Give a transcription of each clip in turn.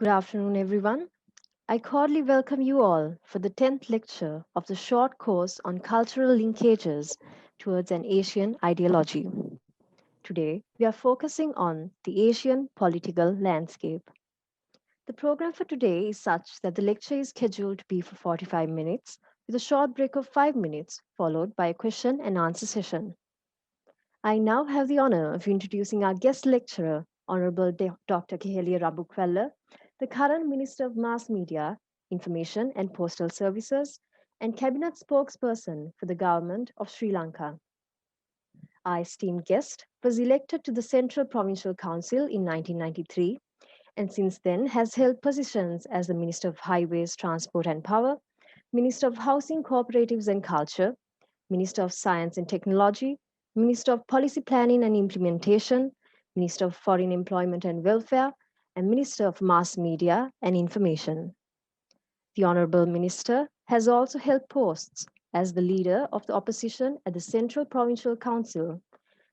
Good afternoon, everyone. I cordially welcome you all for the 10th lecture of the short course on cultural linkages towards an Asian ideology. Today, we are focusing on the Asian political landscape. The program for today is such that the lecture is scheduled to be for 45 minutes, with a short break of 5 minutes, followed by a question and answer session. I now have the honor of introducing our guest lecturer, Honorable Dr. Keheliya Rambukwella, the current Minister of Mass Media, Information and Postal Services, and Cabinet spokesperson for the government of Sri Lanka. Our esteemed guest was elected to the Central Provincial Council in 1993 and since then has held positions as the Minister of Highways, Transport and Power, Minister of Housing, Cooperatives and Culture, Minister of Science and Technology, Minister of Policy Planning and Implementation, Minister of Foreign Employment and Welfare, and Minister of Mass Media and Information. The Honorable Minister has also held posts as the leader of the opposition at the Central Provincial Council,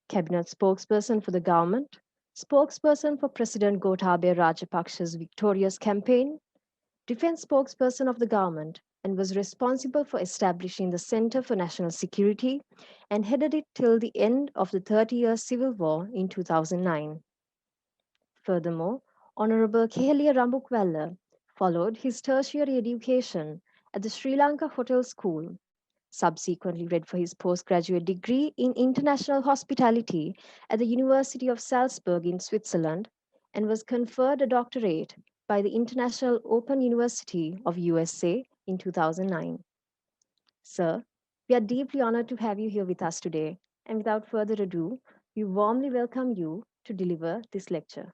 Cabinet spokesperson for the government, spokesperson for President Gotabaya Rajapaksa's victorious campaign, defense spokesperson of the government, and was responsible for establishing the Center for National Security and headed it till the end of the 30-year civil war in 2009. Furthermore, Honorable Keheliya Rambukwella followed his tertiary education at the Sri Lanka Hotel School, subsequently read for his postgraduate degree in international hospitality at the University of Salzburg in Switzerland, and was conferred a doctorate by the International Open University of USA in 2009. Sir, we are deeply honored to have you here with us today, and without further ado, we warmly welcome you to deliver this lecture.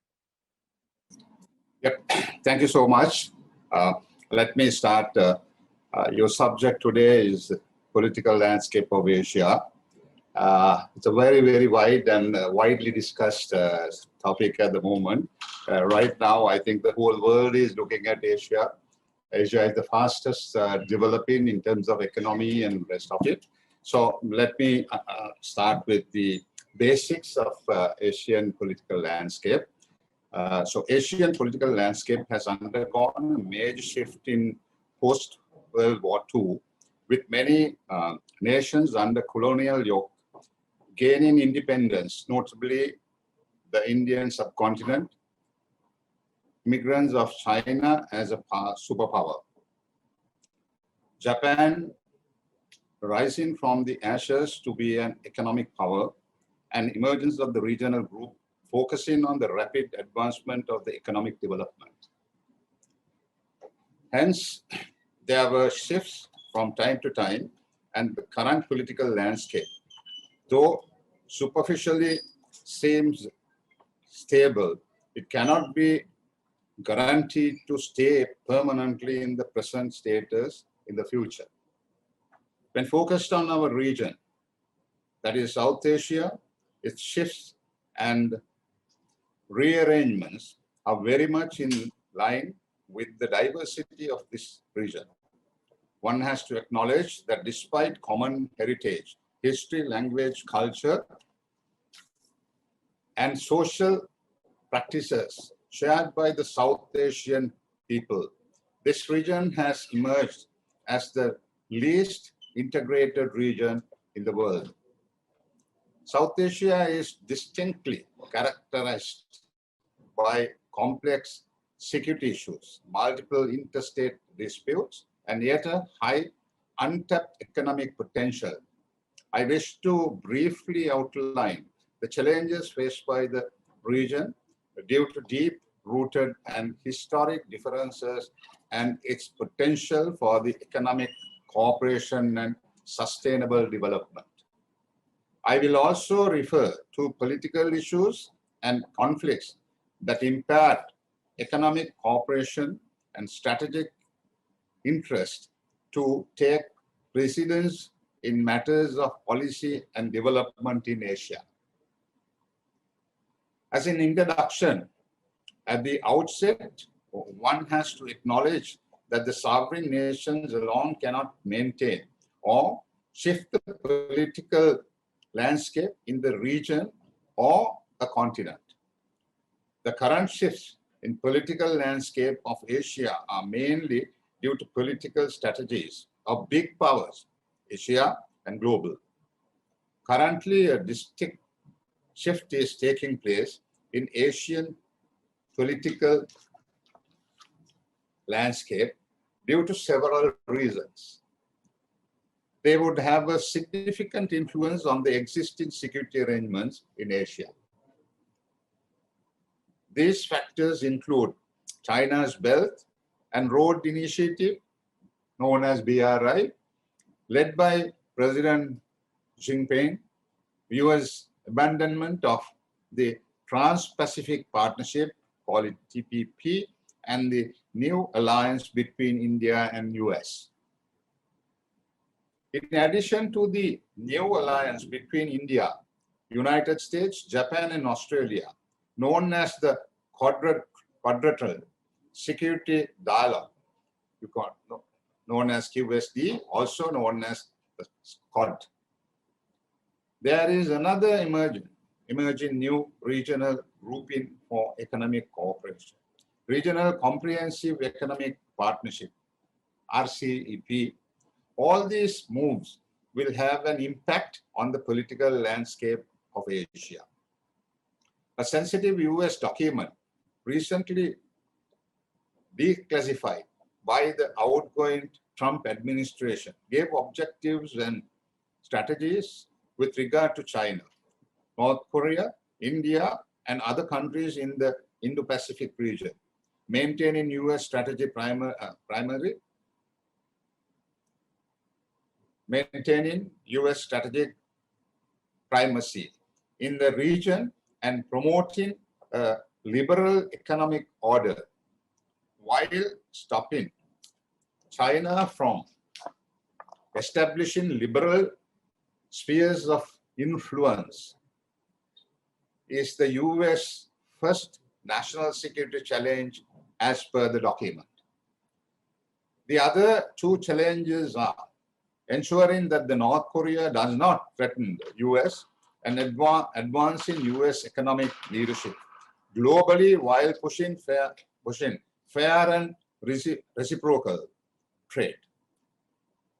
Yep. Thank you so much. Let me start. Your subject today is political landscape of Asia. It's a very, very wide and widely discussed topic at the moment. Right now, I think the whole world is looking at Asia. Asia is the fastest developing in terms of economy and rest of it. So let me start with the basics of Asian political landscape. So Asian political landscape has undergone a major shift in post-World War II, with many nations under colonial yoke gaining independence, notably the Indian subcontinent, immigrants of China as a superpower, Japan rising from the ashes to be an economic power, and emergence of the regional group focusing on the rapid advancement of the economic development. Hence, there were shifts from time to time, and the current political landscape, though superficially seems stable, it cannot be guaranteed to stay permanently in the present status in the future. When focused on our region, that is South Asia, its shifts and rearrangements are very much in line with the diversity of this region. One has to acknowledge that despite common heritage, history, language, culture, and social practices shared by the South Asian people, this region has emerged as the least integrated region in the world. South Asia is distinctly characterized by complex security issues, multiple interstate disputes, and yet a high untapped economic potential. I wish to briefly outline the challenges faced by the region due to deep-rooted and historic differences and its potential for the economic cooperation and sustainable development. I will also refer to political issues and conflicts that impact economic cooperation and strategic interest to take precedence in matters of policy and development in Asia. As an introduction, at the outset, one has to acknowledge that the sovereign nations alone cannot maintain or shift the political landscape in the region or a continent. The current shifts in political landscape of Asia are mainly due to political strategies of big powers, Asia and global. Currently, a distinct shift is taking place in Asian political landscape due to several reasons. They would have a significant influence on the existing security arrangements in Asia. These factors include China's Belt and Road Initiative, known as BRI, led by President Xi Jinping, US abandonment of the Trans-Pacific Partnership, called it TPP, and the new alliance between India and US. In addition to the new alliance between India, United States, Japan, and Australia, known as the Quadrilateral Security Dialogue, known as QSD, also known as the Quad. There is another emerging new regional grouping for economic cooperation, Regional Comprehensive Economic Partnership, RCEP. All these moves will have an impact on the political landscape of Asia. A sensitive US document recently declassified by the outgoing Trump administration gave objectives and strategies with regard to China, North Korea, India, and other countries in the Indo-Pacific region, maintaining US strategy maintaining US strategic primacy in the region and promoting a liberal economic order while stopping China from establishing liberal spheres of influence is the US first national security challenge as per the document. The other two challenges are ensuring that the North Korea does not threaten the US and advancing US economic leadership globally while pushing fair and reciprocal trade.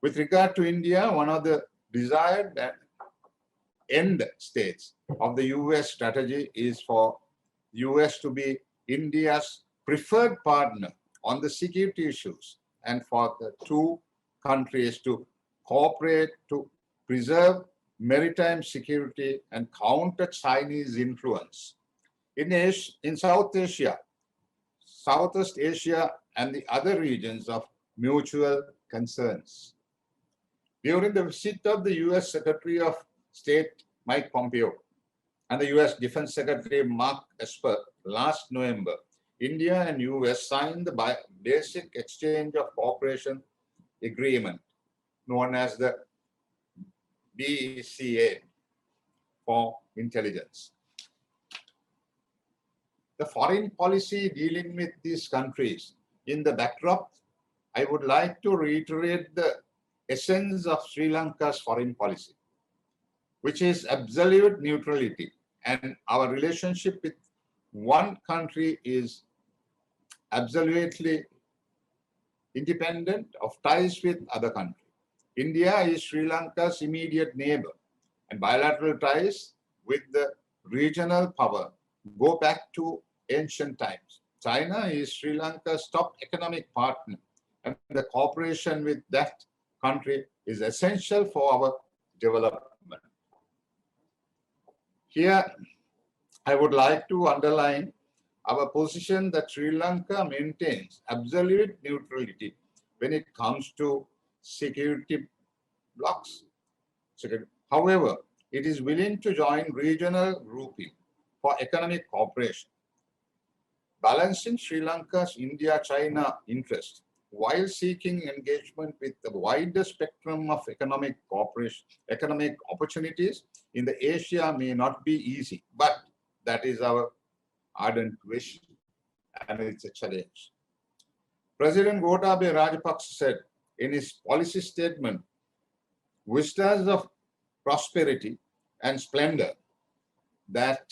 With regard to India, one of the desired end states of the US strategy is for US to be India's preferred partner on the security issues and for the two countries to cooperate to preserve maritime security and counter Chinese influence. In South Asia, Southeast Asia, and the other regions of mutual concerns. During the visit of the US Secretary of State Mike Pompeo and the US Defense Secretary Mark Esper last November, India and US signed the Basic Exchange of Cooperation Agreement, known as the BECA for intelligence. The foreign policy dealing with these countries. In the backdrop, I would like to reiterate the essence of Sri Lanka's foreign policy, which is absolute neutrality, and our relationship with one country is absolutely independent of ties with other countries. India is Sri Lanka's immediate neighbor, and bilateral ties with the regional power go back to ancient times. China is Sri Lanka's top economic partner, and the cooperation with that country is essential for our development. Here, I would like to underline our position that Sri Lanka maintains absolute neutrality when it comes to security blocs. However, it is willing to join regional grouping for economic cooperation, balancing Sri Lanka's India-China interest while seeking engagement with the wider spectrum of economic cooperation. Economic opportunities in the Asia may not be easy, but that is our ardent wish, and it's a challenge. President Gotabaya Rajapaksa said in his policy statement, vistas of prosperity and splendor, that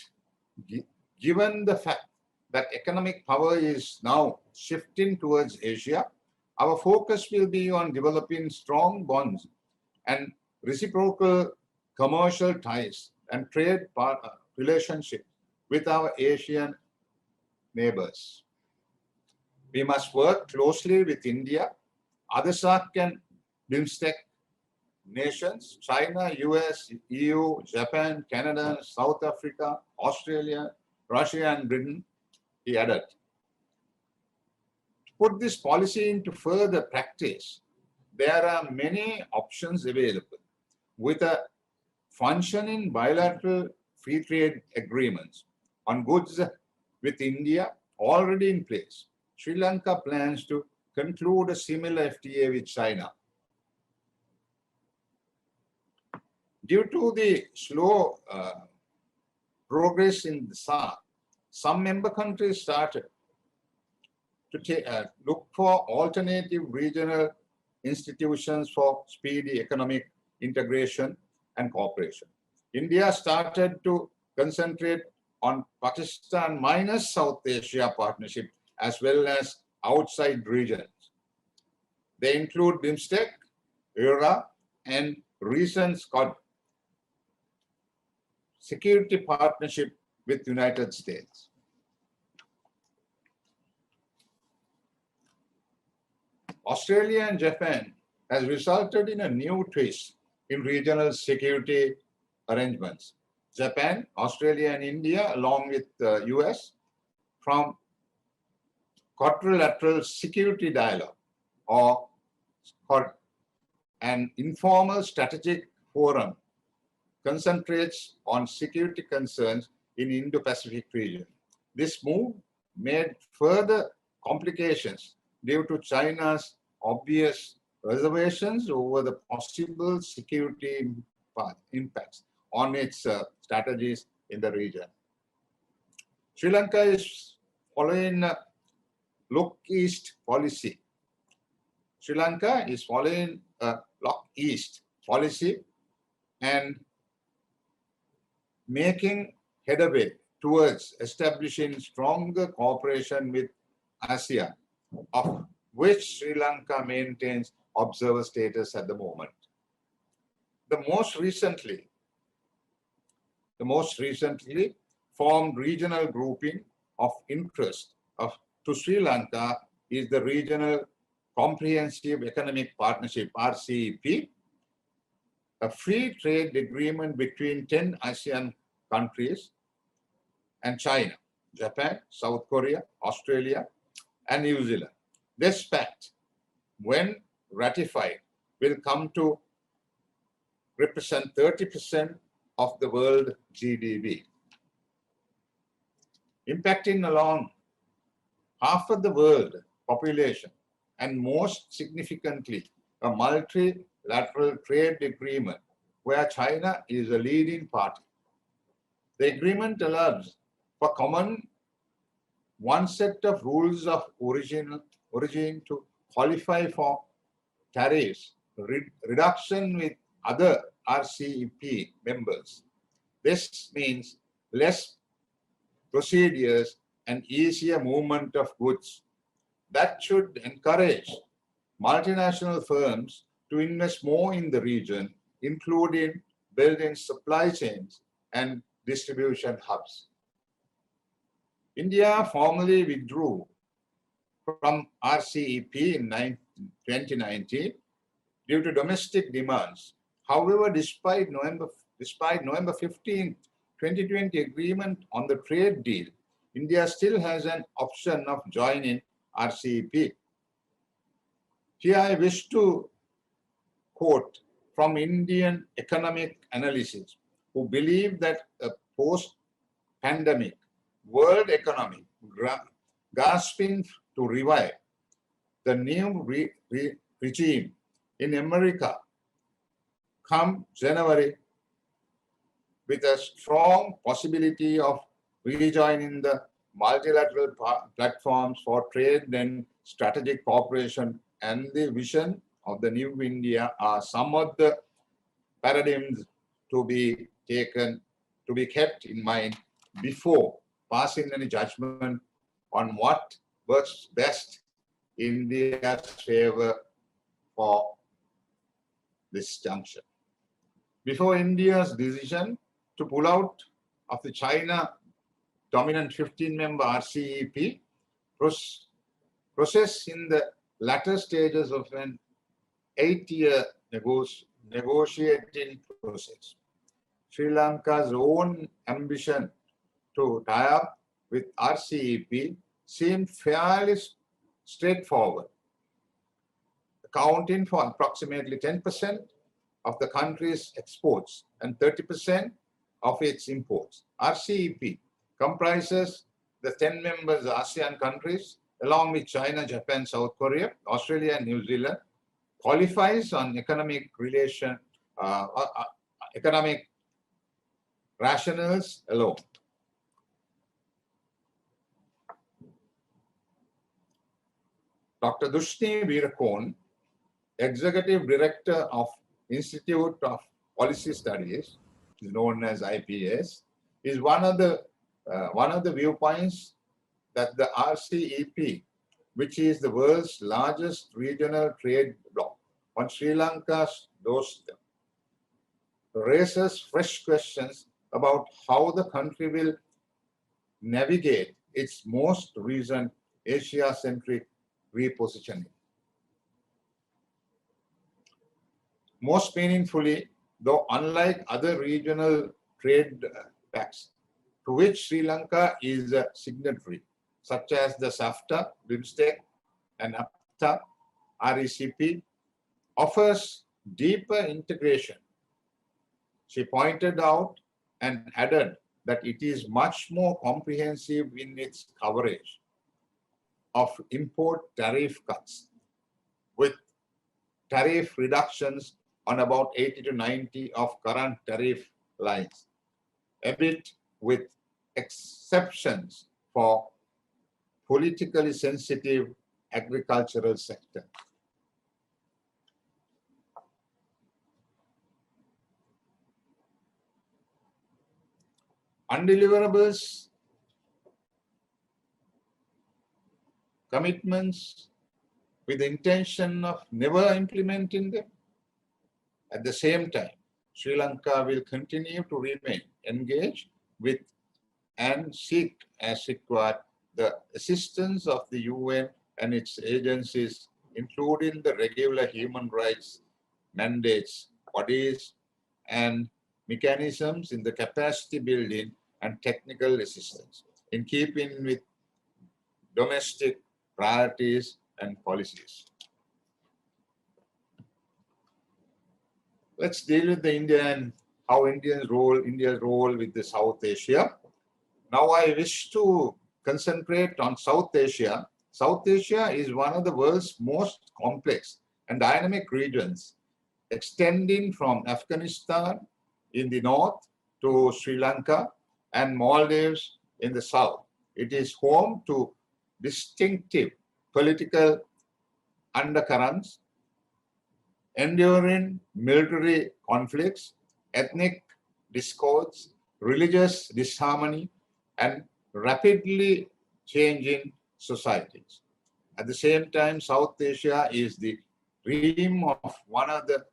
given the fact that economic power is now shifting towards Asia, our focus will be on developing strong bonds and reciprocal commercial ties and trade relationships with our Asian neighbors. We must work closely with India, other SAARC and BIMSTEC nations, China, US, EU, Japan, Canada, South Africa, Australia, Russia, and Britain, he added. To put this policy into further practice, there are many options available. With a functioning bilateral free trade agreements on goods with India already in place, Sri Lanka plans to conclude a similar FTA with China. Due to the slow progress in the SAARC, some member countries started to look for alternative regional institutions for speedy economic integration and cooperation. India started to concentrate on Pakistan minus South Asia partnership as well as outside regions. They include BIMSTEC, ERA, and recent Scott security partnership with United States. Australia and Japan has resulted in a new twist in regional security arrangements. Japan, Australia, and India, along with the US, from quadrilateral security dialogue, or an informal strategic forum, concentrates on security concerns in Indo-Pacific region. This move made further complications due to China's obvious reservations over the possible security impacts on its strategies in the region. Sri Lanka is following a look east policy. Sri Lanka is following a look east policy and making headway towards establishing stronger cooperation with ASEAN, of which Sri Lanka maintains observer status at the moment. The most recently formed regional grouping of interest to Sri Lanka is the Regional Comprehensive Economic Partnership, RCEP, a free trade agreement between 10 ASEAN countries and China, Japan, South Korea, Australia, and New Zealand. This pact, when ratified, will come to represent 30% of the world GDP, impacting along half of the world population, and most significantly, a multilateral trade agreement where China is a leading party. The agreement allows for common one set of rules of origin to qualify for tariffs reduction with other RCEP members. This means less procedures and easier movement of goods. That should encourage multinational firms to invest more in the region, including building supply chains and distribution hubs. India formally withdrew from RCEP in 2019 due to domestic demands. However, despite November 15, 2020 agreement on the trade deal, India still has an option of joining RCEP. Here I wish to quote from Indian economic analysts who believe that a post-pandemic world economy grasping to revive the new regime in America come January with a strong possibility of rejoining the multilateral platforms for trade and strategic cooperation, and the vision of the new India are some of the paradigms to be kept in mind before passing any judgment on what works best in India's favor for this juncture. Before India's decision to pull out of the China dominant 15-member RCEP process in the latter stages of an 8-year negotiating process. Sri Lanka's own ambition to tie up with RCEP seemed fairly straightforward, accounting for approximately 10% of the country's exports and 30% of its imports. RCEP comprises the 10 members ASEAN countries, along with China, Japan, South Korea, Australia, and New Zealand, qualifies on economic rationales alone. Dr. Dushni Veerakon, Executive Director of Institute of Policy Studies, known as IPS, is one of the viewpoints that the RCEP, which is the world's largest regional trade bloc on Sri Lanka's doorstep, raises fresh questions about how the country will navigate its most recent Asia-centric repositioning. Most meaningfully, though, unlike other regional trade pacts to which Sri Lanka is a signatory, such as the SAFTA, BIMSTEC, and APTA, RCEP, offers deeper integration. She pointed out and added that it is much more comprehensive in its coverage of import tariff cuts, with tariff reductions on about 80 to 90 of current tariff lines, a bit with exceptions for politically sensitive agricultural sector. Undeliverables, commitments with the intention of never implementing them. At the same time, Sri Lanka will continue to remain engaged with and seek, as required, the assistance of the UN and its agencies, including the regular human rights mandates, bodies, and mechanisms in the capacity building and technical assistance, in keeping with domestic priorities and policies. Let's deal with the India and how India's role with the South Asia. Now I wish to concentrate on South Asia. South Asia is one of the world's most complex and dynamic regions, extending from Afghanistan in the north to Sri Lanka and Maldives in the south. It is home to distinctive political undercurrents, enduring military conflicts, ethnic discords, religious disharmony, and rapidly changing societies. At the same time, South Asia is the realm of one of the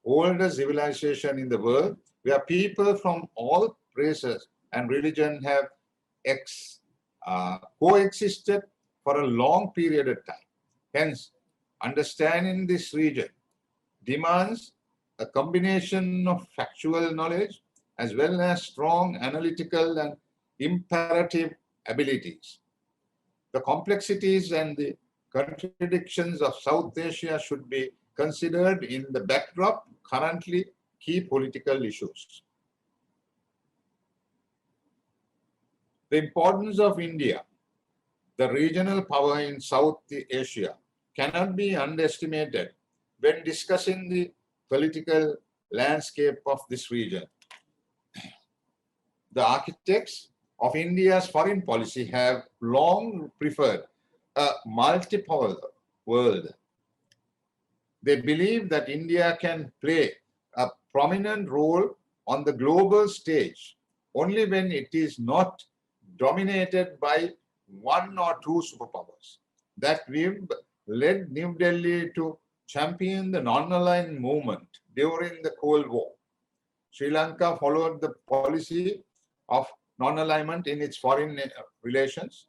oldest civilizations in the world, where people from all races and religions have coexisted for a long period of time. Hence, understanding this region demands a combination of factual knowledge as well as strong analytical and imperative abilities. The complexities and the contradictions of South Asia should be considered in the backdrop of currently key political issues. The importance of India, the regional power in South Asia, cannot be underestimated when discussing the political landscape of this region. The architects of India's foreign policy have long preferred a multipolar world. They believe that India can play a prominent role on the global stage only when it is not dominated by one or two superpowers that led New Delhi to champion the non-aligned movement during the Cold War. Sri Lanka followed the policy of non-alignment in its foreign relations,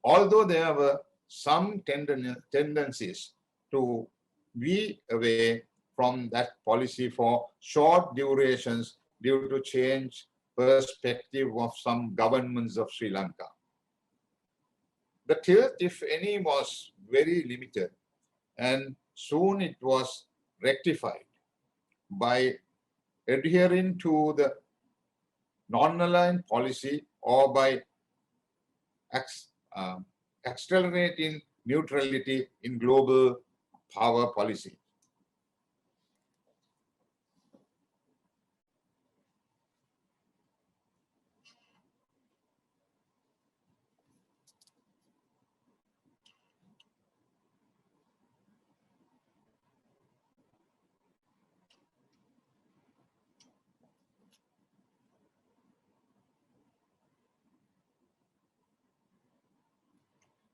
although there were some tendencies to veer away from that policy for short durations due to change perspective of some governments of Sri Lanka. The tilt, if any, was very limited, and soon it was rectified by adhering to the non-aligned policy or by uh, accelerating neutrality in global power policy.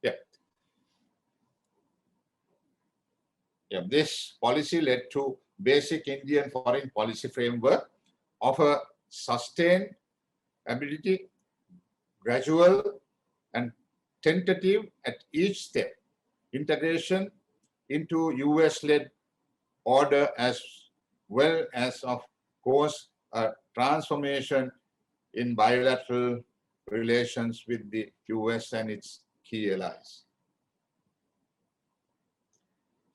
Yeah. Yeah. This policy led to basic Indian foreign policy framework of a sustained ability, gradual and tentative at each step, integration into US-led order as well as, of course, a transformation in bilateral relations with the US and its key allies.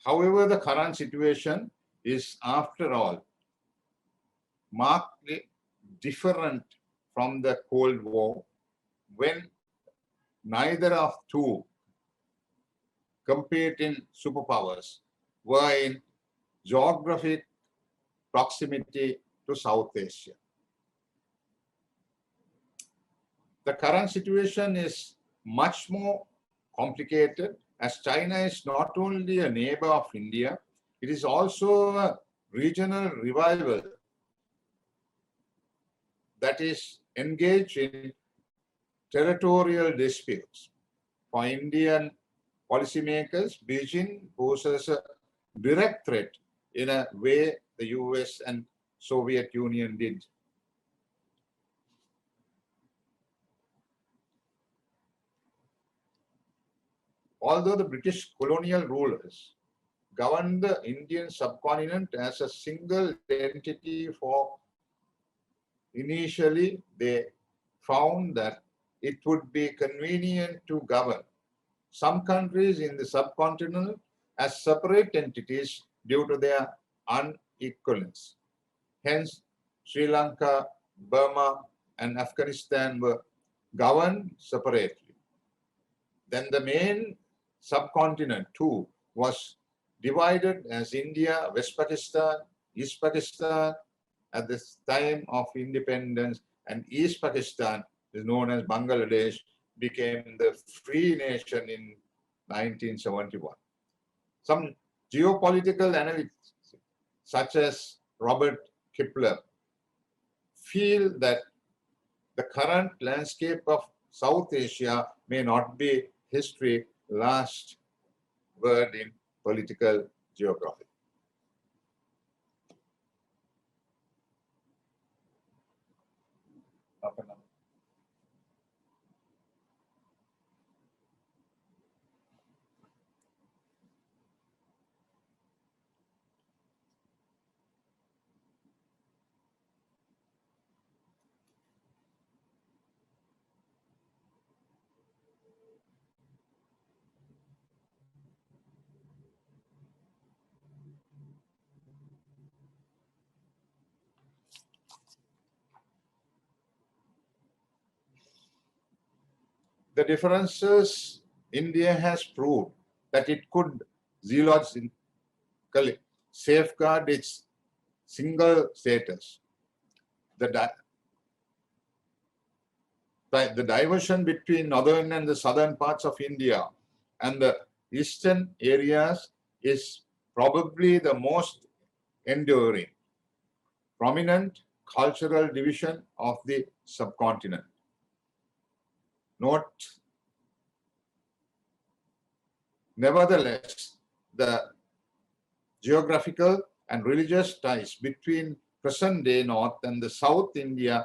However, the current situation is, after all, markedly different from the Cold War, when neither of two competing superpowers were in geographic proximity to South Asia. The current situation is much more complicated, as China is not only a neighbor of India, it is also a regional revival that is engaged in territorial disputes. For Indian policymakers, Beijing poses a direct threat in a way the US and Soviet Union did. Although the British colonial rulers governed the Indian subcontinent as a single entity initially, they found that it would be convenient to govern some countries in the subcontinent as separate entities due to their unequalness. Hence, Sri Lanka, Burma, and Afghanistan were governed separately. Then the main subcontinent too was divided as India, West Pakistan, East Pakistan at this time of independence, and East Pakistan is known as Bangladesh, became the free nation in 1971. Some geopolitical analysts, such as Robert Kepler, feel that the current landscape of South Asia may not be history's last word in political geography. The differences, India has proved that it could zealously safeguard its single status. The diversion between northern and the southern parts of India and the eastern areas is probably the most enduring, prominent cultural division of the subcontinent. Note Nevertheless, the geographical and religious ties between present-day North and the South India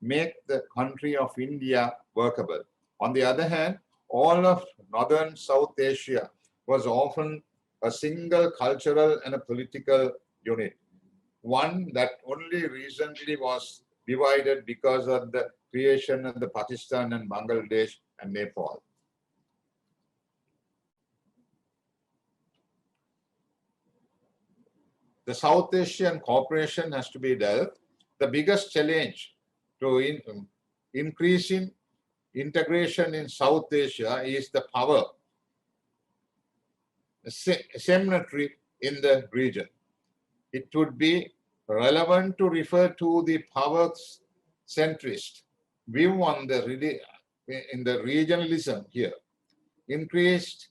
make the country of India workable. On the other hand, all of northern South Asia was often a single cultural and a political unit, one that only recently was divided because of the creation of the Pakistan and Bangladesh and Nepal. The South Asian cooperation has to be dealt. The biggest challenge to increasing integration in South Asia is the power asymmetry in the region. It would be relevant to refer to the power centrist view on the in the regionalism here. Increased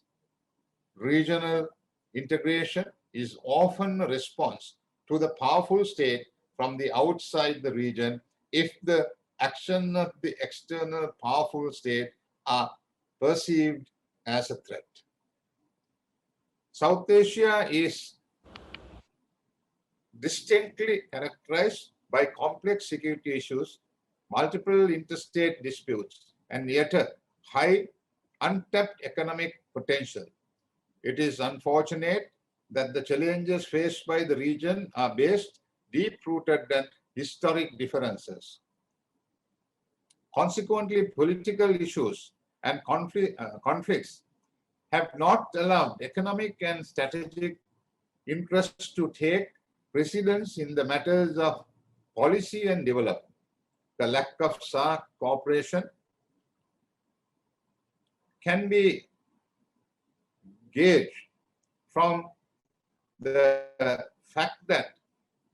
regional integration is often a response to the powerful state from the outside the region if the action of the external powerful state are perceived as a threat. South Asia is distinctly characterized by complex security issues, multiple interstate disputes, and yet a high untapped economic potential. It is unfortunate that the challenges faced by the region are based deep-rooted and historic differences. Consequently, political issues and conflicts have not allowed economic and strategic interests to take precedence in the matters of policy and development. The lack of SAARC cooperation can be gauged from the fact that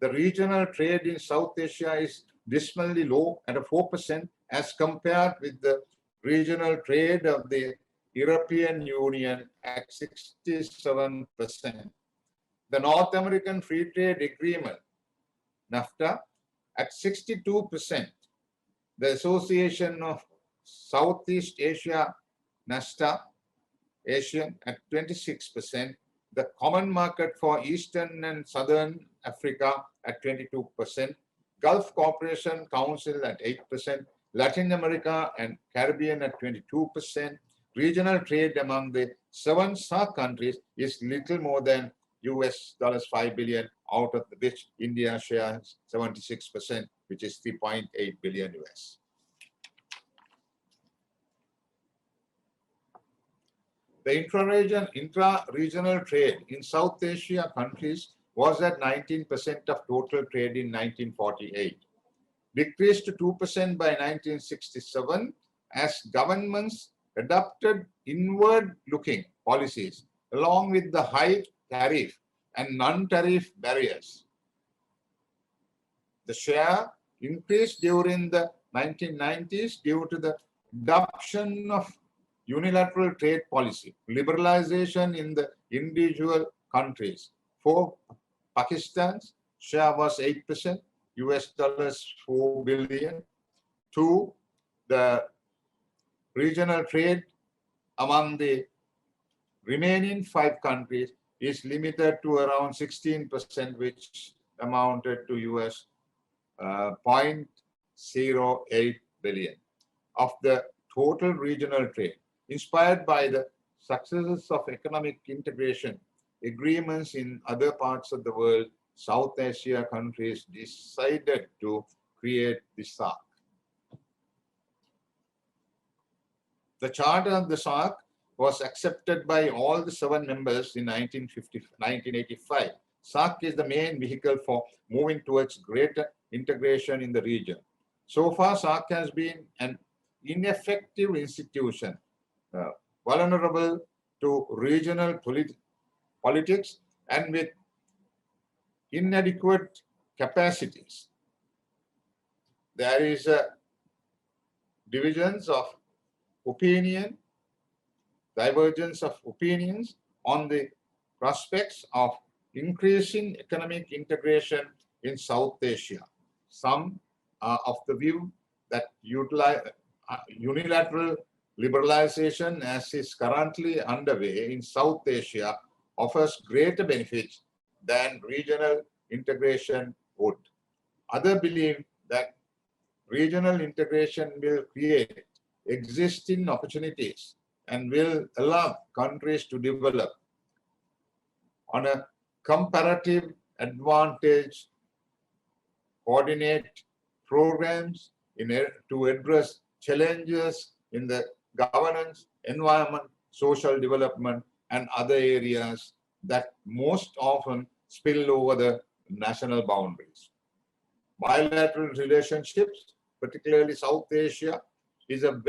the regional trade in South Asia is dismally low at a 4% as compared with the regional trade of the European Union at 67%. The North American Free Trade Agreement, NAFTA, at 62%. The Association of Southeast Asia, NASTA, Asian at 26%. The Common Market for Eastern and Southern Africa at 22%. Gulf Cooperation Council at 8%. Latin America and Caribbean at 22%. Regional trade among the 7 SAARC countries is little more than US $5 billion, out of which India shares 76%, which is 3.8 billion US. The intra-regional trade in South Asia countries was at 19% of total trade in 1948, decreased to 2% by 1967 as governments adopted inward-looking policies along with the high tariff and non-tariff barriers. The share increased during the 1990s due to the adoption of unilateral trade policy, liberalization in the individual countries. For Pakistan's share was 8%, US $4 billion. 2, the regional trade among the remaining 5 countries is limited to around 16%, which amounted to US $0.08 billion of the total regional trade. Inspired by the successes of economic integration agreements in other parts of the world, South Asia countries decided to create the SAARC. The charter of the SAARC was accepted by all the 7 members in 1985. SAARC is the main vehicle for moving towards greater integration in the region. So far, SAARC has been an ineffective institution, vulnerable to regional politics and with inadequate capacities. There is a divergence of opinions on the prospects of increasing economic integration in South Asia. Some are of the view that unilateral Liberalization, as is currently underway in South Asia, offers greater benefits than regional integration would. Others believe that regional integration will create existing opportunities and will allow countries to develop on a comparative advantage, coordinate programs to address challenges in the governance, environment, social development, and other areas that most often spill over the national boundaries. Bilateral relationships, particularly South Asia, is a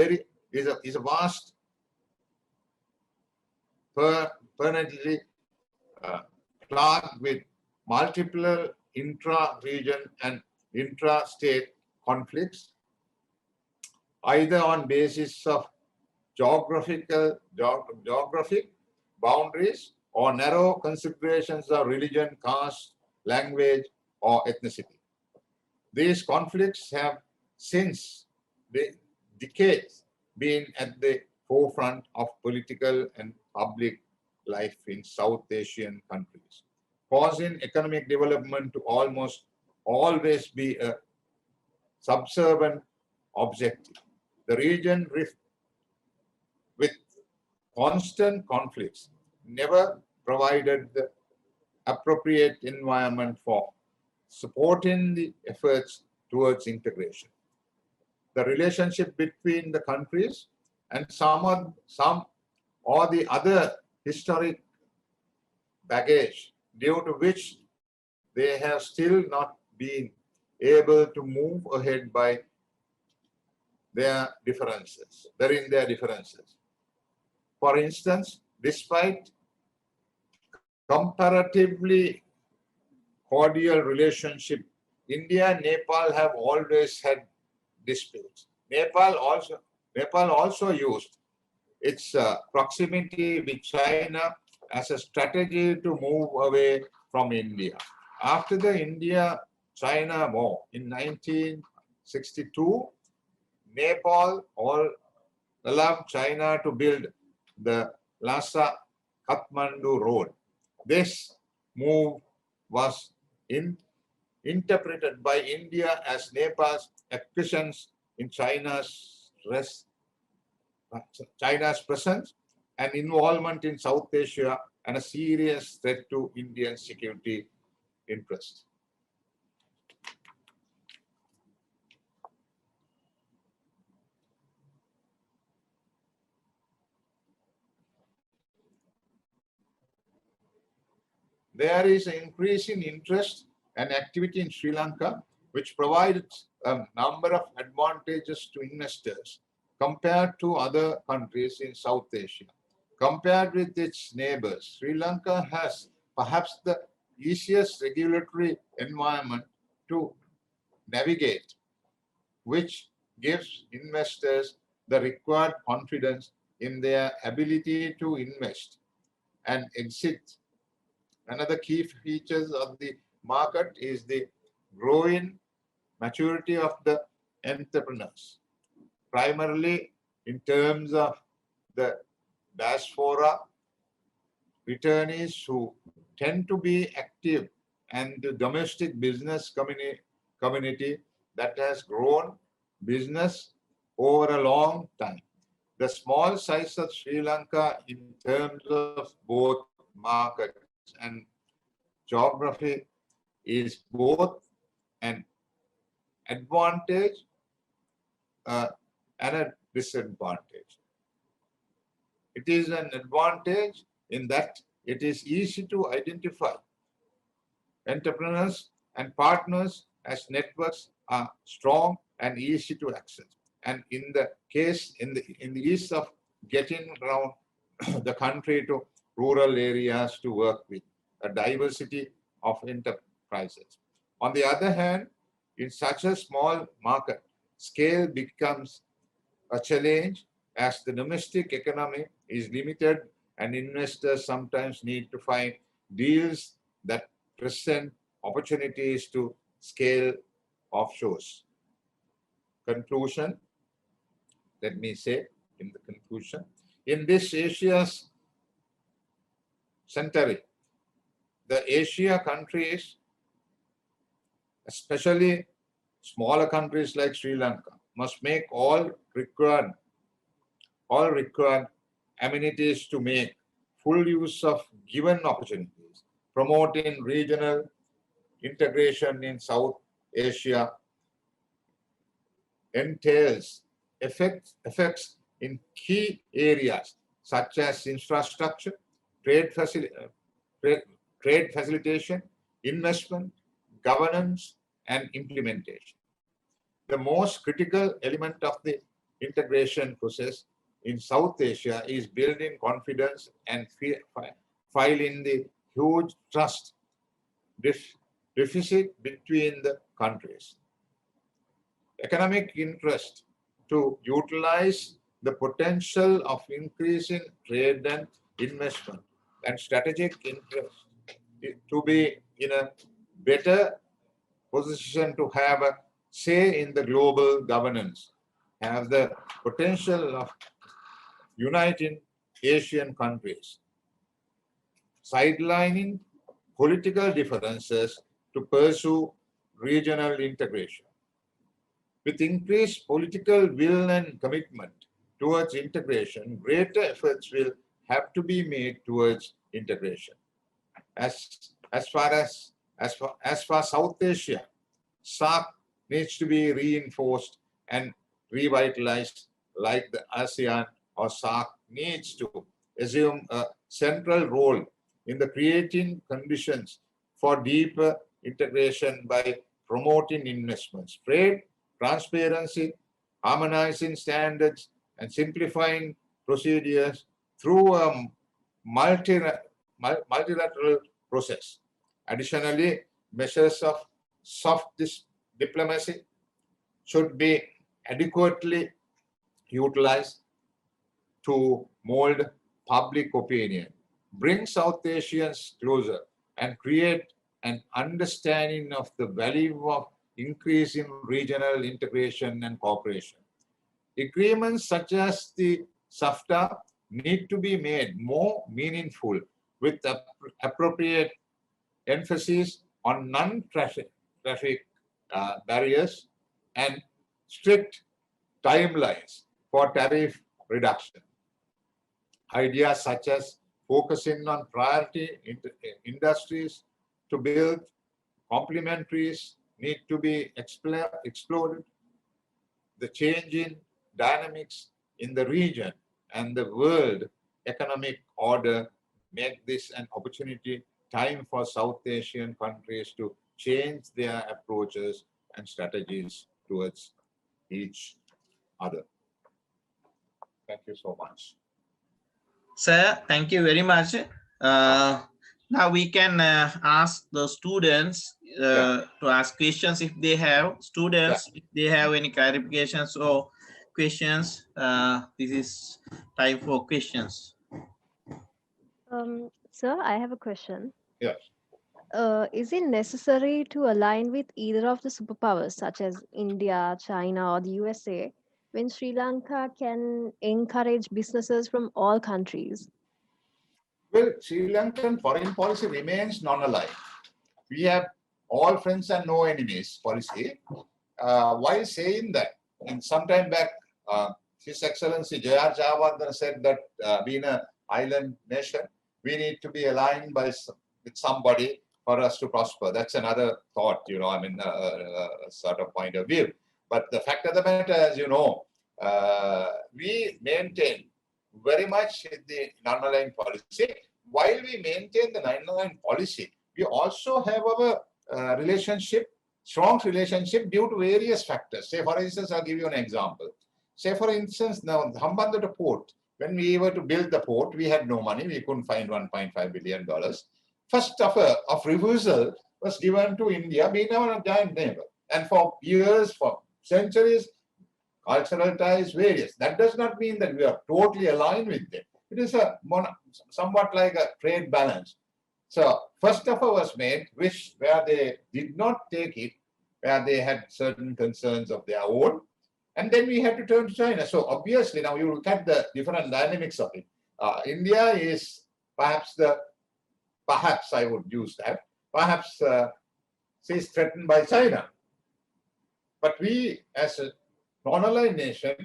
vast, permanently clogged with multiple intra-region and intra-state conflicts, either on basis of geographic boundaries or narrow considerations of religion, caste, language, or ethnicity. These conflicts have since the decades been at the forefront of political and public life in South Asian countries, causing economic development to almost always be a subservient objective. The region rift with constant conflicts never provided the appropriate environment for supporting the efforts towards integration. The relationship between the countries and some or the other historic baggage due to which they have still not been able to move ahead by their differences. For instance, despite comparatively cordial relationship, India and Nepal have always had disputes. Nepal also used its proximity with China as a strategy to move away from India. After the India-China War in 1962, Nepal allowed China to build the Lhasa-Kathmandu road. This move was interpreted by India as Nepal's acquiescence in China's presence and involvement in South Asia and a serious threat to Indian security interests. There is an increasing interest and activity in Sri Lanka, which provides a number of advantages to investors compared to other countries in South Asia. Compared with its neighbors, Sri Lanka has perhaps the easiest regulatory environment to navigate, which gives investors the required confidence in their ability to invest and exit. Another key features of the market is the growing maturity of the entrepreneurs, primarily in terms of the diaspora returnees who tend to be active and the domestic business community that has grown business over a long time. The small size of Sri Lanka in terms of both markets and geography is both an advantage and a disadvantage. It is an advantage in that it is easy to identify entrepreneurs and partners as networks are strong and easy to access. And in the case, in the ease of getting around the country to rural areas to work with a diversity of enterprises. On the other hand, in such a small market, scale becomes a challenge as the domestic economy is limited and investors sometimes need to find deals that present opportunities to scale offshores. Conclusion, let me say in the conclusion, constitution. In this Asia's century, the Asia countries, especially smaller countries like Sri Lanka, must make all required amenities to make full use of given opportunities, promoting regional integration in South Asia entails effects in key areas such as infrastructure, trade, trade facilitation, investment, governance, and implementation. The most critical element of the integration process in South Asia is building confidence and filing the huge trust deficit between the countries. Economic interest to utilize the potential of increasing trade and investment, and strategic interest to be in a better position to have a say in the global governance, have the potential of uniting Asian countries, sidelining political differences to pursue regional integration. With increased political will and commitment towards integration, greater efforts will have to be made towards integration. As far South Asia, SAARC needs to be reinforced and revitalized, like the ASEAN or SAARC needs to assume a central role in the creating conditions for deeper integration by promoting investments, trade, transparency, harmonizing standards, and simplifying procedures through a multilateral process. Additionally, measures of soft diplomacy should be adequately utilized to mold public opinion, bring South Asians closer, and create an understanding of the value of increasing regional integration and cooperation. Agreements such as the SAFTA need to be made more meaningful with appropriate emphasis on non-traffic barriers and strict timelines for tariff reduction. Ideas such as focusing on priority industries to build complementaries need to be explored. The changing dynamics in the region and the world economic order make this an opportunity time for South Asian countries to change their approaches and strategies towards each other. Thank you so much. Sir, thank you very much. Now we can ask the students to ask questions if they have. Students, if they have any clarifications or questions, this is time for questions. Sir, I have a question. Yes. Is it necessary to align with either of the superpowers, such as India, China, or the USA, when Sri Lanka can encourage businesses from all countries? Well, Sri Lankan foreign policy remains non-aligned. We have all friends and no enemies policy. While saying that, and some time back, His Excellency J.R. Jayawardena said that being an island nation, we need to be aligned with somebody for us to prosper. That's another thought, sort of point of view. But the fact of the matter, as you know, we maintain very much the non-aligned policy. While we maintain the non-aligned policy, we also have our strong relationship due to various factors. Say, for instance, I'll give you an example. Say, for instance, now Hambantota port, when we were to build the port, we had no money. We couldn't find $1.5 billion. First offer of refusal was given to India, being our giant neighbor. And for years, for centuries, cultural ties, various. That does not mean that we are totally aligned with them. It is somewhat like a trade balance. So first offer was made, where they did not take it, where they had certain concerns of their own. And then we had to turn to China. So obviously, now you look at the different dynamics of it. India is perhaps I would use that, perhaps is threatened by China. But we, as a non-aligned nation,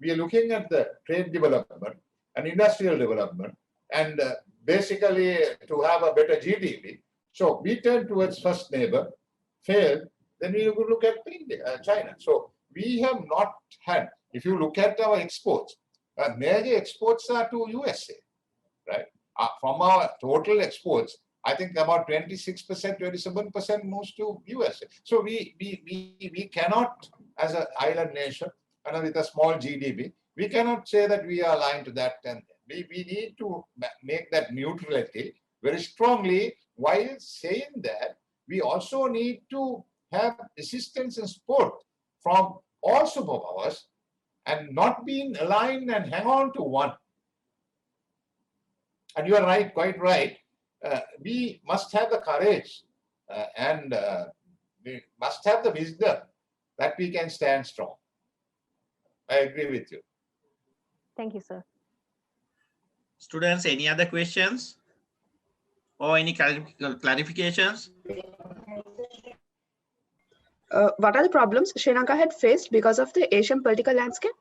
we are looking at the trade development and industrial development and basically to have a better GDP. So we turn towards first neighbor, failed, then we look at China. So we have not had, if you look at our exports, major exports are to USA, right? From our total exports, I think about 26%, 27% moves to USA. So we cannot, as an island nation, and with a small GDP, we cannot say that we are aligned to that. And we need to make that neutrality very strongly, while saying that we also need to have assistance and support from all superpowers and not being aligned and hang on to one. And you are right, quite right. We must have the courage and we must have the wisdom that we can stand strong. I agree with you. Thank you, sir. Students, any other questions or any clarifications? What are the problems Sri Lanka had faced because of the Asian political landscape?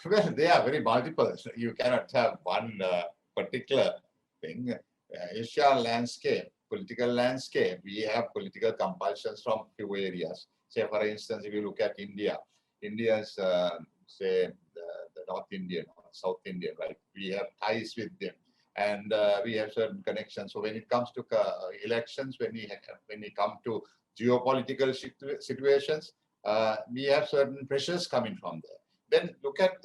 Well, they are very multiple. So you cannot have one particular thing. Asian landscape, political landscape, we have political compulsions from few areas. Say, for instance, if you look at India, India's, say, the North Indian, South Indian, right? We have ties with them. And we have certain connections. So when it comes to elections, when we come to geopolitical situations, we have certain pressures coming from there. Then look at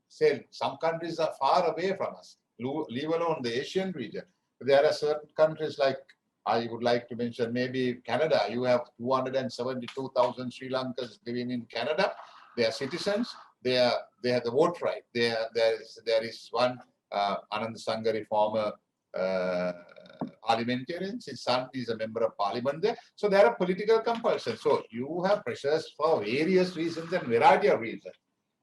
say some countries are far away from us, leave alone the Asian region. There are certain countries like, I would like to mention maybe Canada. You have 272,000 Sri Lankans living in Canada. They are citizens. They have the vote right. There is one Anand Sangari, former parliamentarian. His son is a member of parliament there. So there are political compulsions. So you have pressures for various reasons and variety of reasons.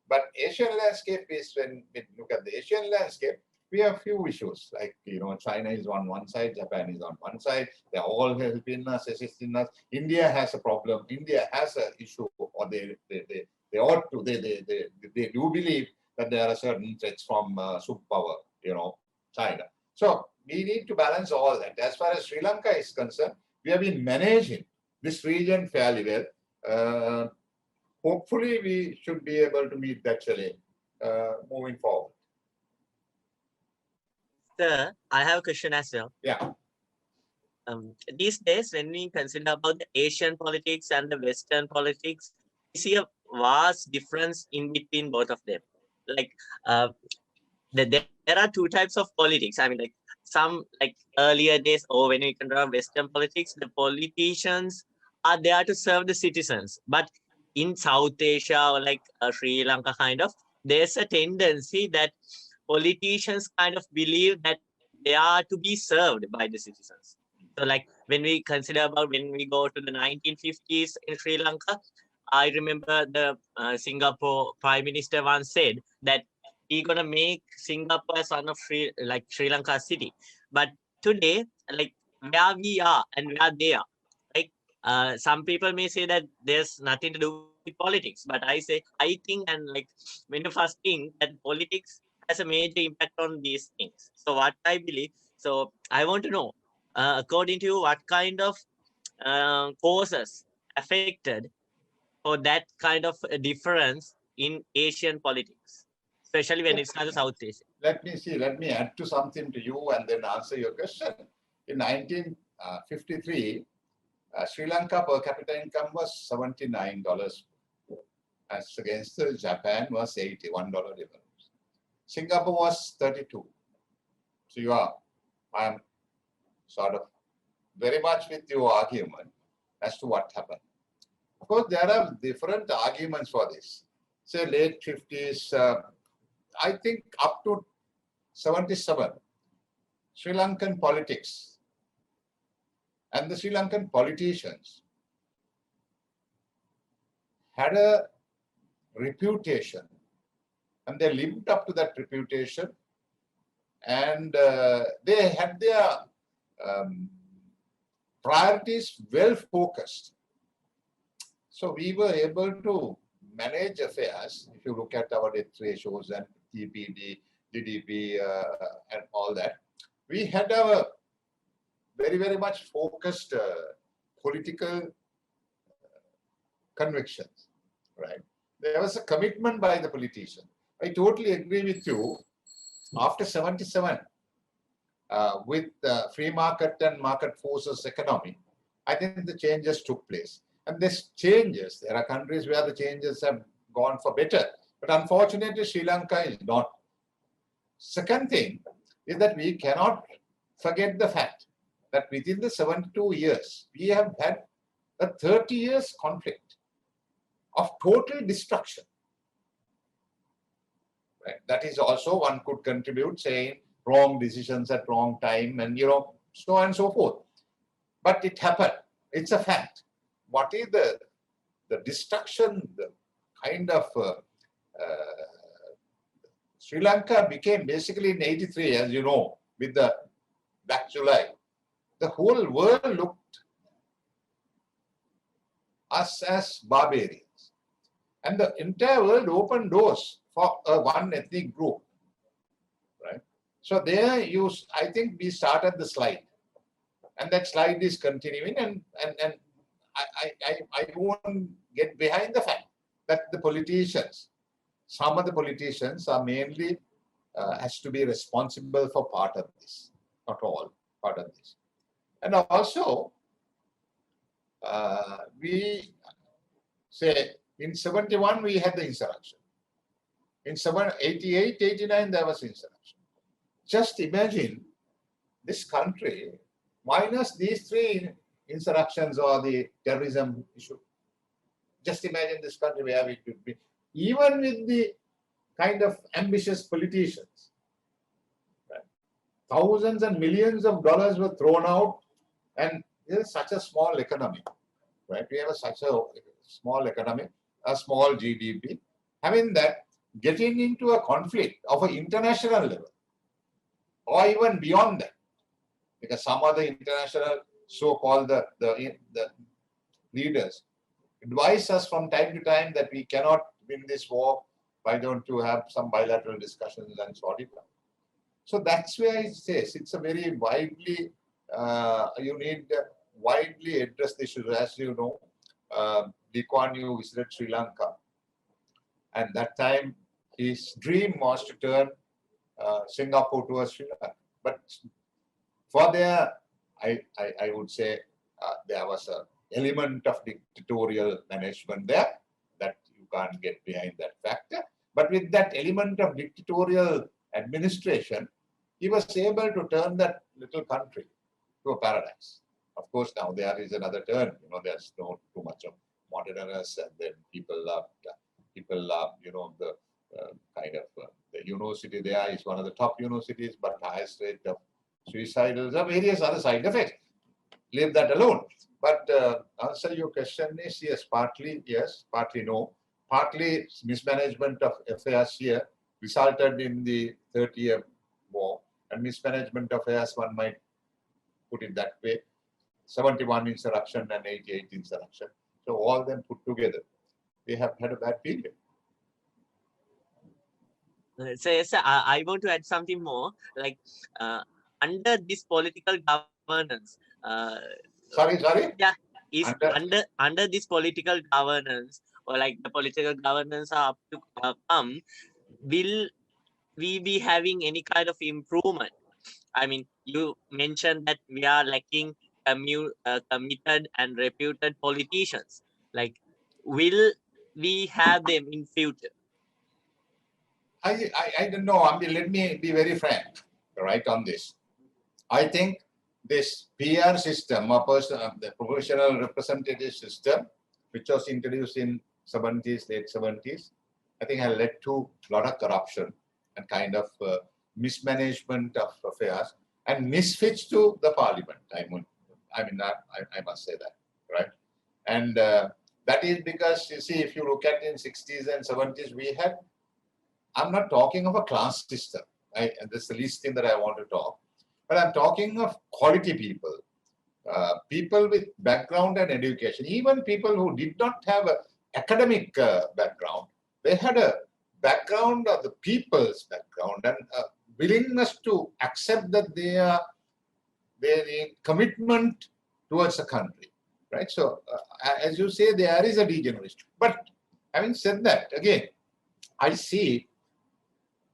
But Asian landscape is, when we look at the Asian landscape, we have few issues like, China is on one side, Japan is on one side. They're all helping us, assisting us. India has a problem. India has an issue, or they ought to, they do believe that there are certain threats from superpower, China. So we need to balance all that. As far as Sri Lanka is concerned, we have been managing this region fairly well. Hopefully, we should be able to meet that challenge moving forward. Sir, I have a question as well. Yeah. These days, when we consider about the Asian politics and the Western politics, we see a vast difference in between both of them. Like, there are two types of politics. I mean, like some like earlier days, or when we consider Western politics, the politicians are there to serve the citizens. But in South Asia or like Sri Lanka kind of, there's a tendency that politicians kind of believe that they are to be served by the citizens. So like when we consider about when we go to the 1950s in Sri Lanka, I remember the Singapore Prime Minister once said that he's gonna make Singapore as one of Sri Lanka city. But today, like where we are and where they are, like some people may say that there's nothing to do with politics, but I think and like when you first think that politics has a major impact on these things. So what I believe, so I want to know, according to you, what kind of causes affected for that kind of a difference in Asian politics, especially when it's not South Asia? Let me add to something to you and then answer your question. In 1953, Sri Lanka per capita income was $79, as against Japan was $81 difference. Singapore was 32. So I am sort of very much with your argument as to what happened. Of course, there are different arguments for this. Say late 50s, I think up to 77, Sri Lankan politics and the Sri Lankan politicians had a reputation, and they lived up to that reputation, and they had their priorities well focused. So we were able to manage affairs. If you look at our debt ratios and TPD, GDP, and all that, we had a very, very much focused political convictions, right? There was a commitment by the politician. I totally agree with you. After 77, with free market and market forces economy, I think the changes took place. And these changes, there are countries where the changes have gone for better. But unfortunately, Sri Lanka is not. Second thing is that we cannot forget the fact that within the 72 years, we have had a 30 years conflict of total destruction. Right? That is also one could contribute, saying wrong decisions at wrong time and, so on and so forth. But it happened. It's a fact. What is the destruction, the kind of Sri Lanka became basically in 83, as you know, with the Black July. The whole world looked us as barbarians. And the entire world opened doors for one ethnic group. Right? So there I think we started the slide. And that slide is continuing, and I won't get behind the fact that the politicians, some of the politicians are mainly has to be responsible for part of this, not all, part of this. And also, we say in 71 we had the insurrection. In 88, 89 there was insurrection. Just imagine this country minus these three insurrections or the terrorism issue. Just imagine this country where we could be, even with the kind of ambitious politicians. Right? Thousands and millions of dollars were thrown out, and this is such a small economy. Right? We have such a small economy, a small GDP. Having that, getting into a conflict of an international level, or even beyond that, because some of the international so-called the leaders advise us from time to time that we cannot win this war. Why don't you have some bilateral discussions and sort it out? So that's where it says it's a very widely, you need widely address the issue. As you know, Lee Kuan Yew visited Sri Lanka, and that time his dream was to turn Singapore to a Sri Lanka. But for there, I would say there was an element of dictatorial management there that you can't get behind that factor. But with that element of dictatorial administration, he was able to turn that little country to a paradise. Of course, now there is another turn. There's no too much of modernist, and then people love, the kind of the university there is one of the top universities, but highest rate of suicidal, there are various other side effects. Leave that alone. But answer your question is yes, partly no. Partly mismanagement of affairs here resulted in the 30-year war, and mismanagement of affairs, one might put it that way. 71 insurrection and 88 insurrection. So all of them put together, they have had a bad period. So yes, sir, I want to add something more. Like under this political governance, Sorry. yeah, is under this political governance, or like the political governance are up to come, will we be having any kind of improvement? I mean, you mentioned that we are lacking committed and reputed politicians. Like, will we have them in future? I don't know. I mean, let me be very frank, right, on this. I think this PR system, the professional representative system, which was introduced in late 70s, I think has led to a lot of corruption and kind of mismanagement of affairs and misfits to the parliament. I must say that, right? And That is because, you see, if you look at in 60s and 70s, we had, I'm not talking of a class system. And that's the least thing that I want to talk. But I'm talking of quality people, people with background and education, even people who did not have an academic background. They had a background of the people's background and willingness to accept that their commitment towards the country, right? So, as you say, there is a degeneration. But having said that, again, I see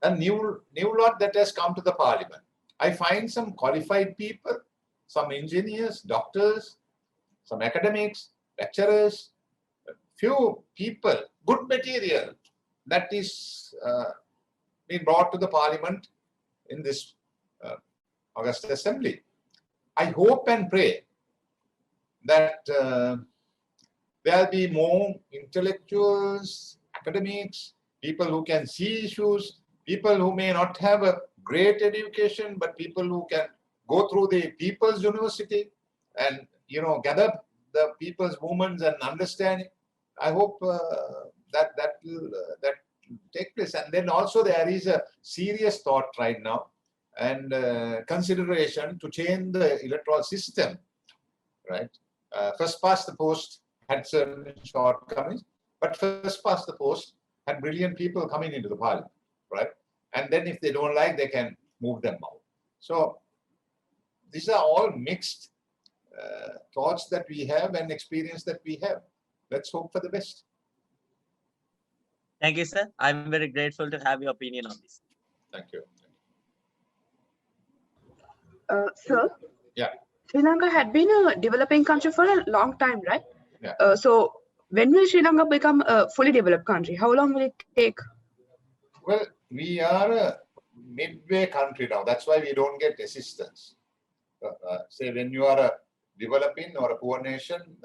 a new lot that has come to the parliament. I find some qualified people, some engineers, doctors, some academics, lecturers, few people, good material that is being brought to the parliament in this August Assembly. I hope and pray that there'll be more intellectuals, academics, people who can see issues, people who may not have a great education, but people who can go through the people's university and, you know, gather the people's movements and understanding. I hope that will take place. And then also there is a serious thought right now and consideration to change the electoral system, right? First past the post had certain shortcomings, but first past the post had brilliant people coming into the parliament, right? And then if they don't like, they can move them out. So these are all mixed thoughts that we have and experience that we have. Let's hope for the best. Thank you, sir. I'm very grateful to have your opinion on this. Thank you. Sir? Yeah. Sri Lanka had been a developing country for a long time, right? Yeah. So when will Sri Lanka become a fully developed country? How long will it take? Well, we are a midway country now. That's why we don't get assistance. Say when you are a developing or a poor nation,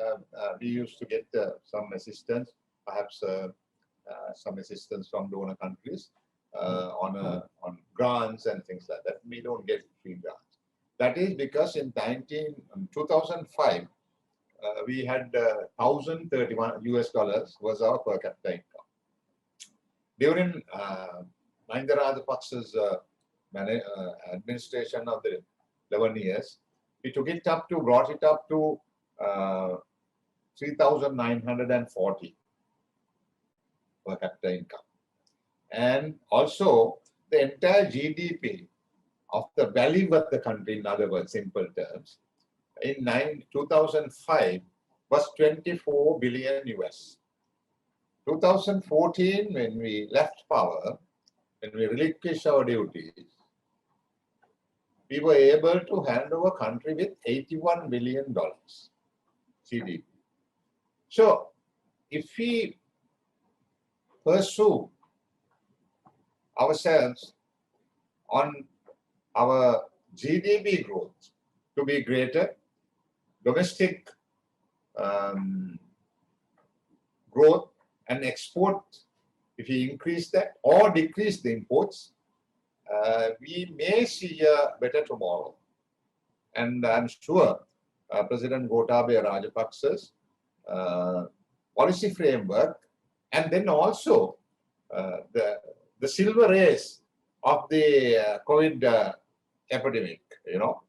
we used to get some assistance, perhaps some assistance from donor countries on grants and things like that. We don't get free grants. That is because in 2005, we had $1,031 was our per capita income. During Mahinda Rajapaksa's administration of the 11 years, we took it up to, brought it up to 3,940 per capita income. And also the entire GDP of the value of the country, in other words, simple terms, in 2005 was 24 billion US. 2014, when we left power, when we relinquished our duties, we were able to hand over country with $81 billion GDP. So, if we pursue ourselves on our GDP growth to be greater, domestic growth and export, if we increase that or decrease the imports, we may see a better tomorrow. And I'm sure President Gotabaya Rajapaksa's policy framework, and then also the silver race of the COVID epidemic, you know,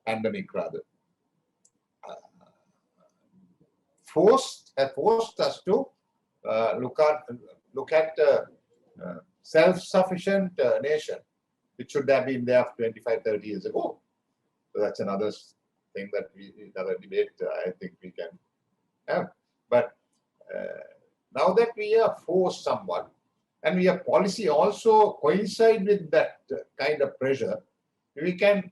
pandemic rather, forced us to look at self-sufficient nation, which should have been there 25, 30 years ago. So that's another thing that another debate I think we can have. But now that we are forced somewhat, and we have policy also coincide with that kind of pressure, we can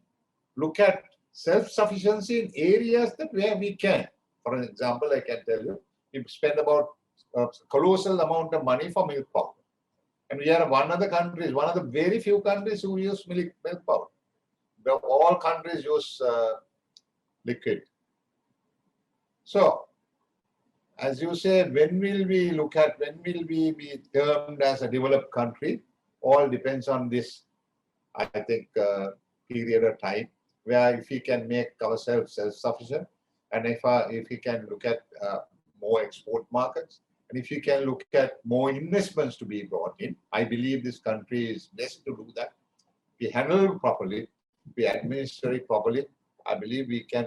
look at self-sufficiency in areas that where we can. For example, I can tell you, we spend about a colossal amount of money for milk powder. And we are one of the very few countries who use milk powder. All countries use liquid. So, as you say, when will we be termed as a developed country? All depends on this, I think, period of time, where if we can make ourselves self-sufficient, and if we can look at more export markets. And if you can look at more investments to be brought in, I believe this country is best to do that. If we handle it properly, if we administer it properly, I believe we can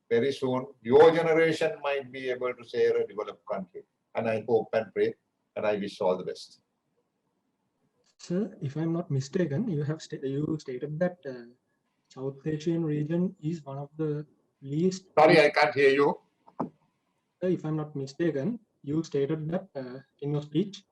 very soon, your generation might be able to say a developed country. And I hope and pray, and I wish all the best. Sir, if I'm not mistaken, you have you stated that South Asian region is one of the least. Sorry, I can't hear you. If I'm not mistaken, you stated that in your speech,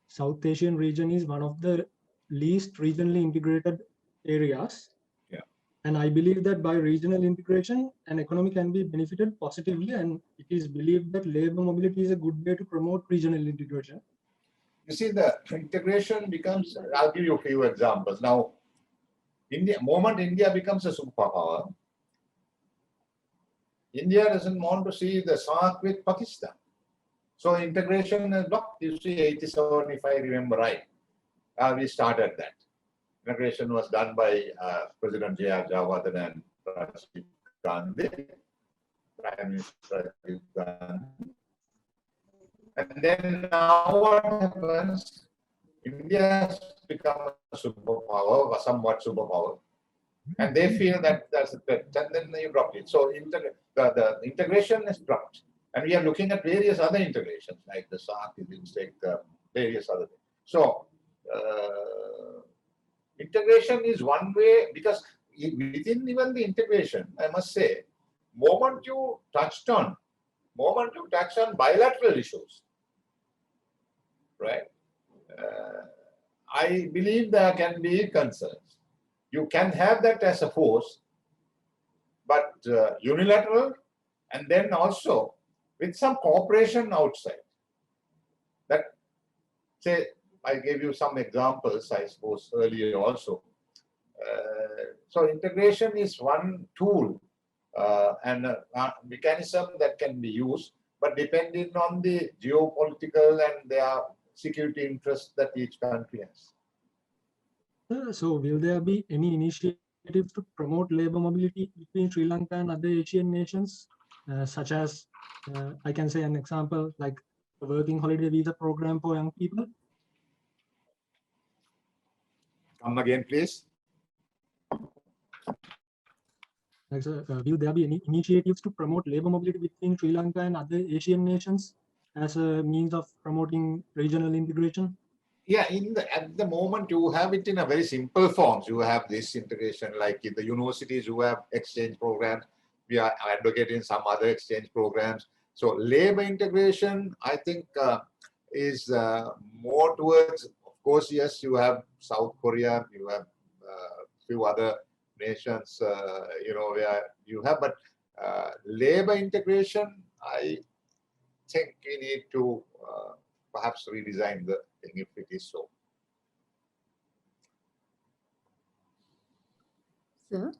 South Asian region is one of the least regionally integrated areas. Yeah. And I believe that by regional integration, an economy can be benefited positively, and it is believed that labor mobility is a good way to promote regional integration. You see, the integration becomes, I'll give you a few examples. Now, moment India becomes a superpower, India doesn't want to see the SAARC with Pakistan. So integration is blocked. You see, 87, if I remember right, we started that. Integration was done by President J.R. Jawardhan and Rcep Gandhi, Prime Minister Rajiv Gandhi. And then now what happens? India has become a superpower, a somewhat superpower, and they feel that that's a threat, and then you drop it. So the integration is dropped, and we are looking at various other integrations like the SAARC, various other things. So integration is one way, because within even the integration, I must say, moment you touch on bilateral issues, right? I believe there can be concerns. You can have that as a force, but unilateral, and then also with some cooperation outside. That, say, I gave you some examples, I suppose, earlier also. So integration is one tool and a mechanism that can be used, but depending on the geopolitical and their security interests that each country has. So will there be any initiatives to promote labor mobility between Sri Lanka and other Asian nations, such as, I can say an example, like the working holiday visa program for young people? Come again, please. Will there be any initiatives to promote labor mobility between Sri Lanka and other Asian nations as a means of promoting regional integration? Yeah, at the moment you have it in a very simple forms. You have this integration, like in the universities you have exchange programs. We are advocating some other exchange programs. So labor integration, I think, is more towards, of course, yes, you have South Korea, you have a few other nations, where you have, but labor integration, I think we need to perhaps redesign the thing if it is so. Sir?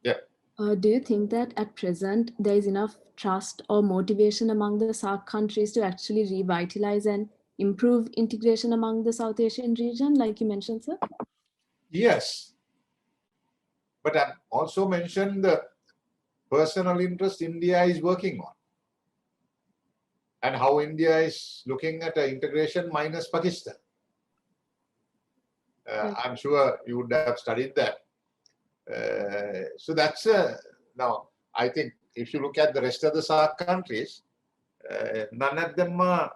Yeah. Do you think that at present there is enough trust or motivation among the SAARC countries to actually revitalize and improve integration among the South Asian region, like you mentioned, sir? Yes. But I've also mentioned the personal interest India is working on, and how India is looking at integration minus Pakistan. I'm sure you would have studied that. So that's now, I think if you look at the rest of the SAARC countries, none of them are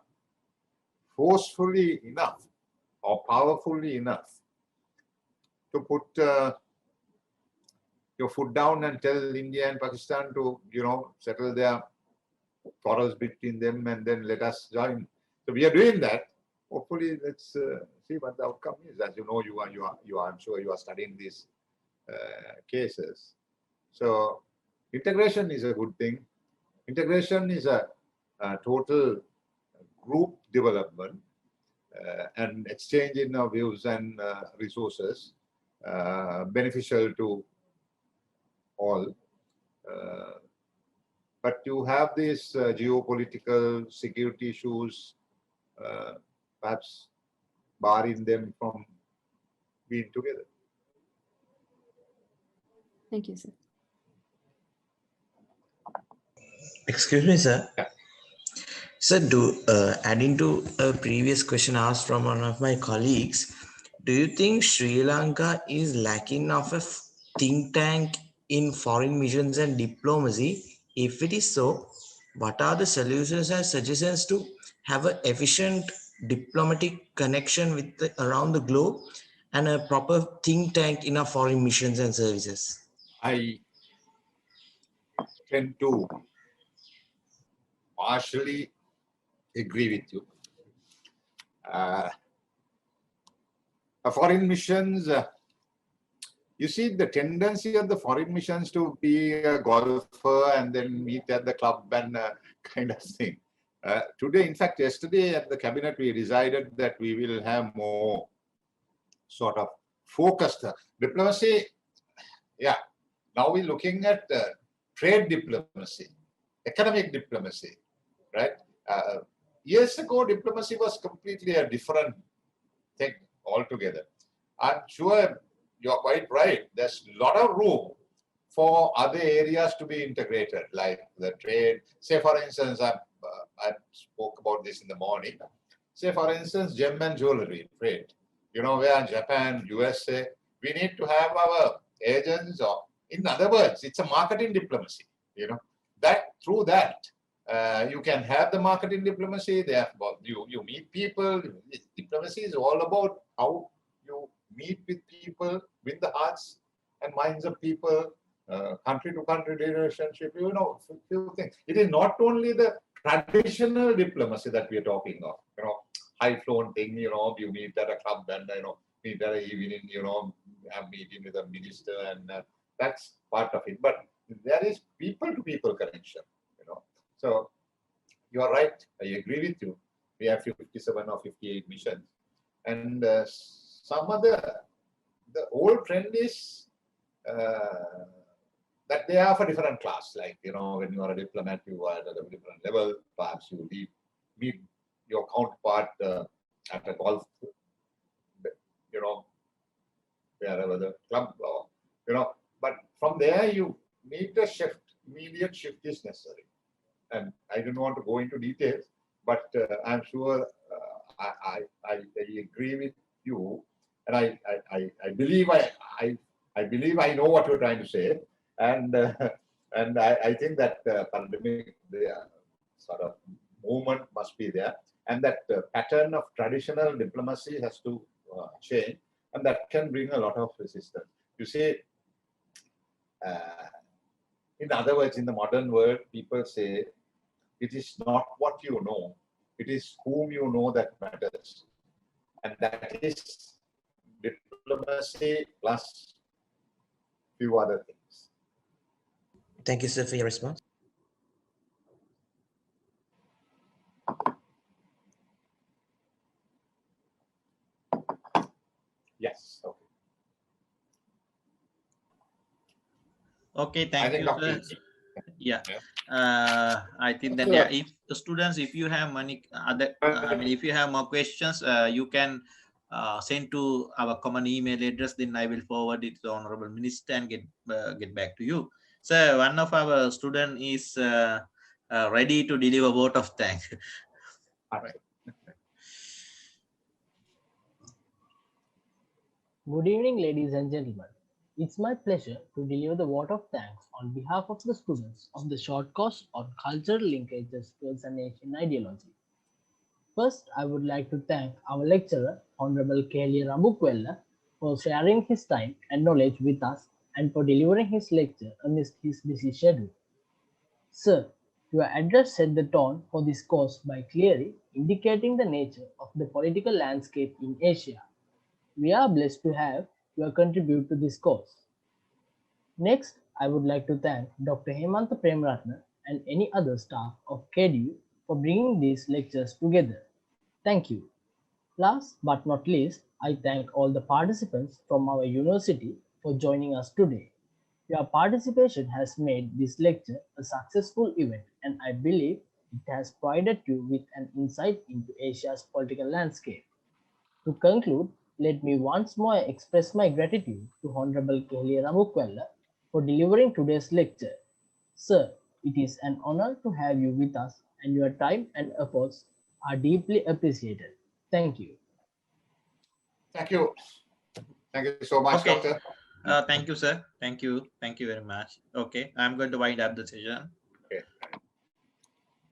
forcefully enough or powerfully enough to put your foot down and tell India and Pakistan to, settle their quarrels between them and then let us join. So we are doing that. Hopefully, let's see what the outcome is. As you know, I'm sure you are studying these cases. So integration is a good thing. Integration is a total group development and exchange in our views and resources, beneficial to all. But you have these geopolitical security issues, perhaps barring them from being together. Thank you, sir. Excuse me, sir. Yeah. So, adding to a previous question asked from one of my colleagues, do you think Sri Lanka is lacking of a think tank in foreign missions and diplomacy? If it is so, what are the solutions and suggestions to have an efficient diplomatic connection with around the globe and a proper think tank in our foreign missions and services? I tend to partially agree with you. Foreign missions, you see the tendency of the foreign missions to be a golfer and then meet at the club and kind of thing. Today, in fact, yesterday at the cabinet, we decided that we will have more sort of focused diplomacy. Yeah, now we're looking at trade diplomacy, economic diplomacy, right? Years ago, diplomacy was completely a different thing altogether. I'm sure you're quite right. There's a lot of room for other areas to be integrated, like the trade. Say, for instance, I spoke about this in the morning. Say, for instance, gem and jewelry trade. You know, where Japan, USA, we need to have our agents, or in other words, it's a marketing diplomacy. You know, that through that, you can have the marketing diplomacy. Therefore, you meet people. Diplomacy is all about how you meet with people, win the hearts and minds of people, country to country relationship. You know, few things. It is not only the traditional diplomacy that we are talking of. You know, high flown thing. You know, you meet at a club and meet at an evening. You know, have meeting with a minister, and that's part of it. But there is people to people connection. You know. So you are right. I agree with you. We have 57 or 58 missions. And some other, the old trend is that they are for different class. Like, you know, when you are a diplomat, you are at a different level. Perhaps you meet your counterpart at a golf, you know, wherever the club, or, you know. But from there, you need a shift. Immediate shift is necessary. And I don't want to go into details, but I'm sure I agree with you, and I believe I believe I know what you're trying to say, and I think that pandemic sort of movement must be there, and that pattern of traditional diplomacy has to change, and that can bring a lot of resistance. You see. In other words, in the modern world, people say it is not what you know, it is whom you know that matters. And that is diplomacy plus few other things. Thank you, sir, for your response. Yes. Okay. Okay, thank you, sir. Yeah. I think that if the students, if you have if you have more questions, you can send to our common email address. Then I will forward it to the Honorable Minister and get back to you. So one of our student is ready to deliver vote of thanks. All right. Good evening, ladies and gentlemen. It's my pleasure to deliver the vote of thanks on behalf of the students of the short course on cultural linkages towards an Asian ideology. First, I would like to thank our lecturer, Honorable Keheliya Rambukwella, for sharing his time and knowledge with us and for delivering his lecture amidst his busy schedule. Sir, your address set the tone for this course by clearly indicating the nature of the political landscape in Asia. We are blessed to have your contribute to this course. Next, I would like to thank Dr. Hemantha Premaratne and any other staff of KDU for bringing these lectures together. Thank you. Last but not least, I thank all the participants from our university for joining us today. Your participation has made this lecture a successful event, and I believe it has provided you with an insight into Asia's political landscape. To conclude, let me once more express my gratitude to Honorable Keheliya Rambukwella for delivering today's lecture. Sir, it is an honor to have you with us, and your time and efforts are deeply appreciated. Thank you. Thank you. Thank you so much, Okay. Doctor. Thank you, sir. Thank you. Thank you very much. Okay, I'm going to wind up the session.